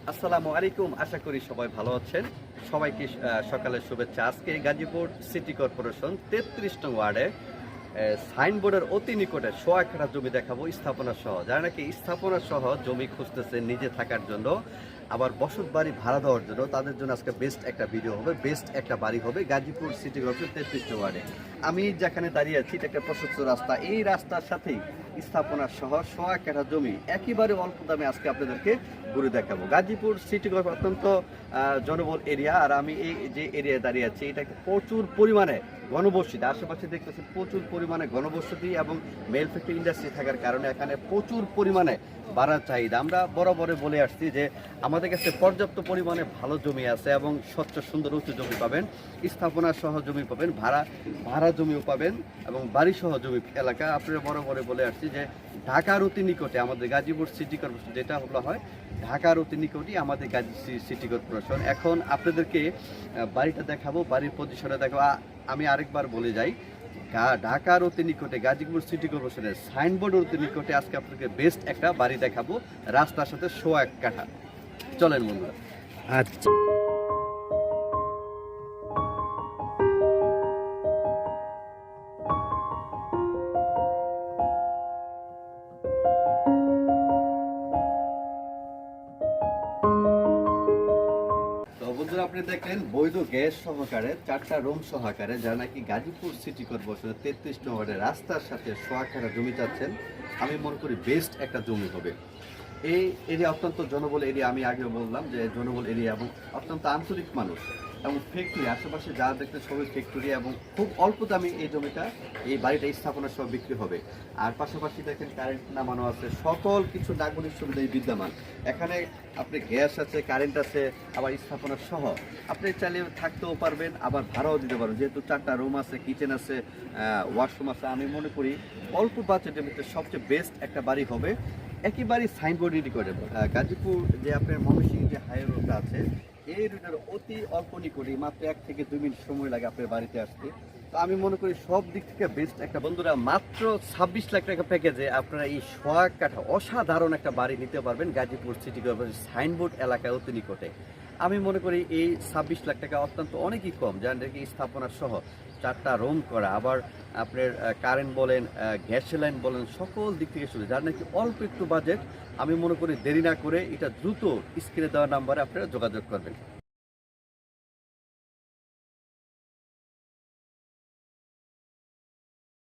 আসসালামু আলাইকুম, আশা করি সবাই ভালো আছেন। সবাইকে সকালের শুভেচ্ছা। আজকে গাজীপুর সিটি কর্পোরেশন 33 নং ওয়ার্ডে সাইনবোর্ডের অতি নিকটে 100 কাঠা জমি দেখাবো স্থাপনা সহ। যারা নাকি স্থাপনা সহ জমি খুঁজতেছেন নিজে থাকার জন্য, আবার বসত বাড়ি ভাড়া দেওয়ার জন্য, তাদের জন্য আজকে বেস্ট একটা ভিডিও হবে, বেস্ট একটা বাড়ি হবে গাজীপুর সিটি কর্পোরেশন 33 নং ওয়ার্ডে। আমি যেখানে দাঁড়িয়ে আছি এটা একটা প্রশস্ত রাস্তা, এই রাস্তার সাথেই স্থাপনা সহ 100 কাঠা জমি একেবারে অল্প দামে আজকে আপনাদেরকে ঘুরে দেখাবো। গাজীপুর সিটি কর্পোরেশন অত্যন্ত জনবহুল এরিয়া, আর আমি এই যে এরিয়ায় দাঁড়িয়ে আছি এটা প্রচুর পরিমাণে ঘনবসতি। আশেপাশে দেখতেছি প্রচুর পরিমাণে ঘনবসতি এবং মেল ফ্যাক্টরি ইন্ডাস্ট্রি থাকার কারণে এখানে প্রচুর পরিমাণে বাড়ার চাহিদা। আমরা বরাবরে বলে আসছি যে আমাদের কাছে পর্যাপ্ত পরিমাণে ভালো জমি আছে এবং স্বচ্ছ সুন্দর উঁচু জমি পাবেন, স্থাপনা সহ জমি পাবেন, ভাড়া জমিও পাবেন এবং বাড়ি সহ জমি এলাকা। আপনারা বরাবরে বলে আসছি যে ঢাকার অতি নিকটে আমাদের গাজীপুর সিটি কর্পোরেশন, যেটা বলা হয় ঢাকার অতি নিকটই আমাদের গাজীপুর সিটি কর্পোরেশন। এখন আপনাদেরকে বাড়িটা দেখাবো, বাড়ির পজিশনে দেখাবো। আমি আরেকবার বলে যাই, ঢাকার অতি নিকটে গাজীপুর সিটি কর্পোরেশনের সাইনবোর্ডের অতি নিকটে আজকে আপনাদেরকে বেস্ট একটা বাড়ি দেখাবো, রাস্তার সাথে 100 কাঠা। চলেন বন্ধুরা। আচ্ছা, বন্ধুরা, আপনি দেখলেন বৈধ গ্যাস সহকারে 4টা রুম সহকারে, যারা নাকি গাজীপুর সিটি কর্পোরেশনের 33 নং ওয়ার্ডের রাস্তার সাথে 100 কাঠা জমি চাচ্ছেন, আমি মনে করি বেস্ট একটা জমি হবে। এই এরিয়া অত্যন্ত জনবহুল এরিয়া, আমি আগেও বললাম যে জনবহুল এরিয়া এবং অত্যন্ত আন্তরিক মানুষ এবং ফ্যাক্টরি আশেপাশে যা দেখতে সবই ফ্যাক্টরি, এবং খুব অল্প দামে এই জমিটা এই বাড়িটা স্থাপনা সহ বিক্রি হবে। আর পাশাপাশি দেখেন কারেন্ট নামানো আছে, সকল কিছু নাগরিক সুবিধাই বিদ্যমান। এখানে আপনি গ্যাস আছে, কারেন্ট আছে, আবার স্থাপনা সহ আপনি চাইলে থাকতেও পারবেন, আবার ভাড়াও দিতে পারবেন। যেহেতু 4টা রুম আছে, কিচেন আছে, ওয়াশরুম আছে, আমি মনে করি অল্প বাজেটের ভিতরে সবচেয়ে বেস্ট একটা বাড়ি হবে। একেবারে সাইনবোর্ড রেডি করে দেবো। গাজীপুর যে আপনার ময়মনসিংহ যে হাই রোডটা আছে, এই রোডের অতি অল্প নিকটে মাত্র 1 থেকে 2 মিনিট সময় লাগে আপনার বাড়িতে আসতে। তো আমি মনে করি সব দিক থেকে বেস্ট একটা। বন্ধুরা, মাত্র 26 লাখ টাকা প্যাকেজে আপনারা এই 100 কাঠা অসাধারণ একটা বাড়ি নিতে পারবেন গাজীপুর সিটি কর্পোরেশন সাইনবোর্ড এলাকায় অতি নিকটে। আমি মনে করি এই 26 লাখ টাকা অত্যন্ত অনেকই কম, যার নাকি স্থাপনা সহ 4টা রুম করা, আবার আপনার কারেন্ট বলেন, গ্যাস লাইন বলেন, সকল দিক থেকে শুরু, যার নাকি অল্প একটু বাজেট। আমি মনে করি দেরি না করে এটা দ্রুত স্ক্রিনে দেওয়া নাম্বারে আপনারা যোগাযোগ করবেন।